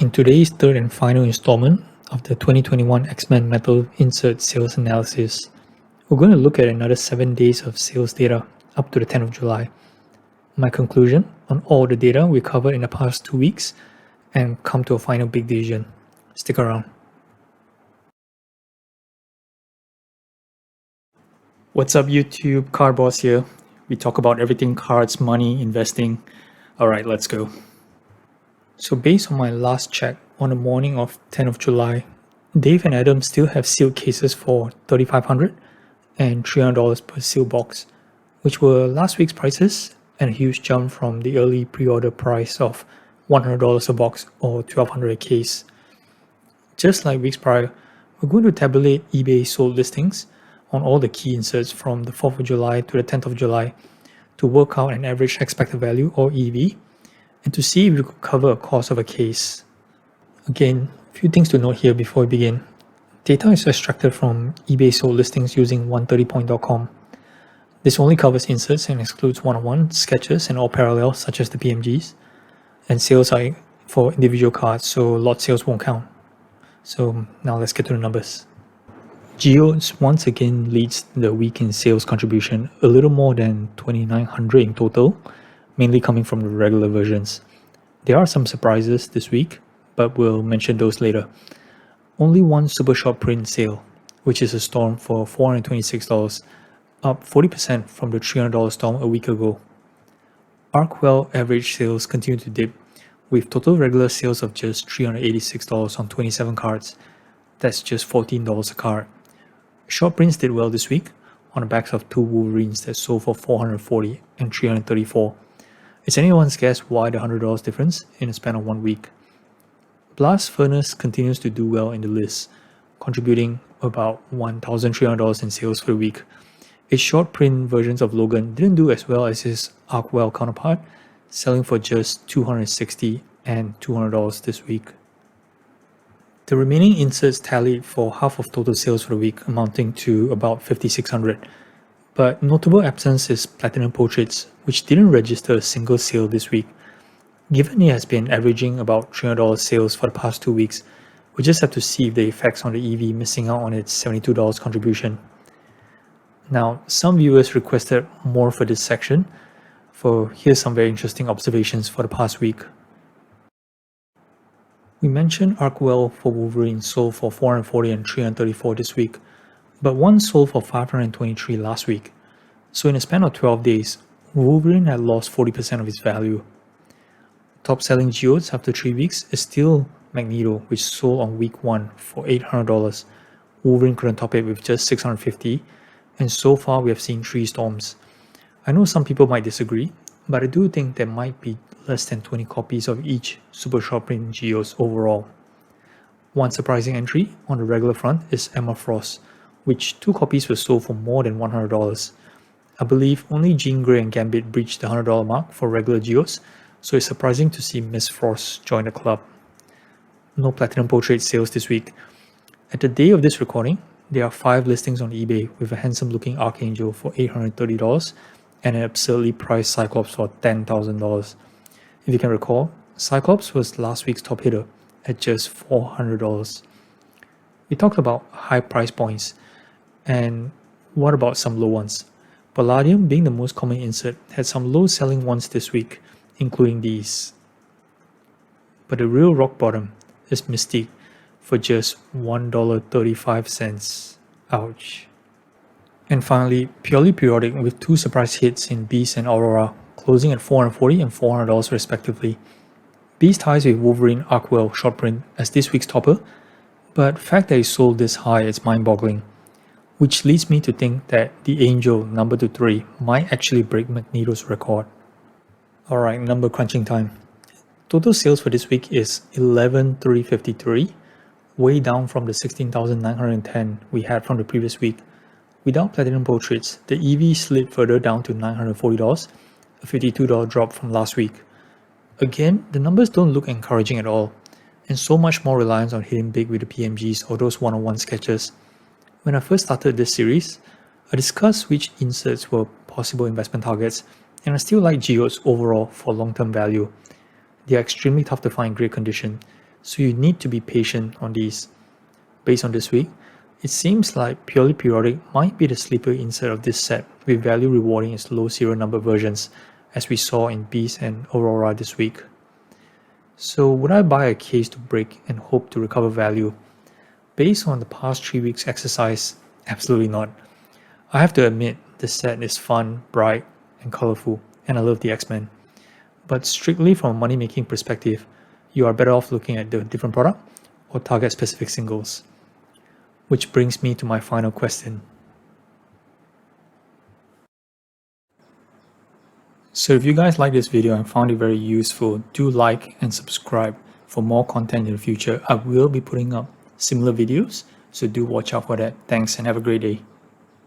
In today's third and final installment of the 2021 X-Men Metal Insert Sales Analysis, we're going to look at another 7 days of sales data up to the 10th of July. My conclusion on all the data we covered in the past 2 weeks and come to a final big decision. Stick around. What's up YouTube, Card Boss here. We talk about everything cards, money, investing. Alright, let's go. So based on my last check on the morning of 10th of July, Dave and Adam still have sealed cases for $3,500 and $300 per sealed box, which were last week's prices and a huge jump from the early pre-order price of $100 a box or $1,200 a case. Just like weeks prior, we're going to tabulate eBay sold listings on all the key inserts from the 4th of July to the 10th of July to work out an average expected value or EV and to see if we could cover a cost of a case. Again, a few things to note here before we begin. Data is extracted from eBay sold listings using 130point.com. This only covers inserts and excludes one-on-one, sketches, and all parallels such as the PMGs. And sales are for individual cards, so lot sales won't count. So now let's get to the numbers. Geodes once again leads the week in sales contribution, a little more than 2,900 in total, mainly coming from the regular versions. There are some surprises this week, but we'll mention those later. Only one super short print sale, which is a Storm for $426, up 40% from the $300 Storm a week ago. Arcwell average sales continue to dip, with total regular sales of just $386 on 27 cards. That's just $14 a card. Short prints did well this week on the backs of two Wolverines that sold for $440 and $334. It's anyone's guess why the $100 difference in the span of 1 week. Blast Furnace continues to do well in the list, contributing about $1,300 in sales for the week. Its short print versions of Logan didn't do as well as his Arcwell counterpart, selling for just $260 and $200 this week. The remaining inserts tallied for half of total sales for the week, amounting to about $5,600. But notable absence is Platinum Portraits, which didn't register a single sale this week. Given it has been averaging about $300 sales for the past 2 weeks, we just have to see if the effects on the EV missing out on its $72 contribution. Now, some viewers requested more for this section, so here's some very interesting observations for the past week. We mentioned Arcwell for Wolverine sold for $440 and $334 this week, but one sold for $523 last week. So in a span of 12 days, Wolverine had lost 40% of its value. Top selling geodes after 3 weeks is still Magneto, which sold on week 1 for $800. Wolverine couldn't top it with just $650, and so far we have seen 3 Storms. I know some people might disagree, but I do think there might be less than 20 copies of each super short print geodes overall. One surprising entry on the regular front is Emma Frost, which 2 copies were sold for more than $100. I believe only Jean Grey and Gambit breached the $100 mark for regular geodes, so it's surprising to see Miss Frost join the club. No Platinum Portrait sales this week. At the day of this recording, there are 5 listings on eBay with a handsome looking Archangel for $830 and an absurdly priced Cyclops for $10,000. If you can recall, Cyclops was last week's top hitter at just $400. We talked about high price points, and what about some low ones? Palladium, being the most common insert, had some low selling ones this week, including these. But the real rock bottom is Mystique for just $1.35. Ouch. And finally, purely periodic with 2 surprise hits in Beast and Aurora, closing at $440 and $400 respectively. Beast ties with Wolverine Arcwell short print as this week's topper, but the fact that it sold this high is mind-boggling, which leads me to think that the Angel number 2-3 might actually break Magneto's record. Alright, number crunching time. Total sales for this week is 11,353, way down from the 16,910 we had from the previous week. Without Platinum Portraits, the EV slid further down to $940, a $52 drop from last week. Again, the numbers don't look encouraging at all, and so much more reliance on hitting big with the PMGs or those one-on-one sketches. When I first started this series, I discussed which inserts were possible investment targets, and I still like geodes overall for long-term value. They are extremely tough to find in great condition, So you need to be patient on these. Based on this week, it seems like purely periodic might be the sleeper inside of this set, with value rewarding its low serial number versions, as we saw in Beast and Aurora this week. So would I buy a case to break and hope to recover value? Based on the past 3 weeks exercise, absolutely not. I have to admit, the set is fun, bright, and colorful, and I love the X-Men. But strictly from a money-making perspective, you are better off looking at the different product or target specific singles. Which brings me to my final question. So if you guys like this video and found it very useful, do like and subscribe for more content in the future. I will be putting up similar videos, so do watch out for that. Thanks and have a great day.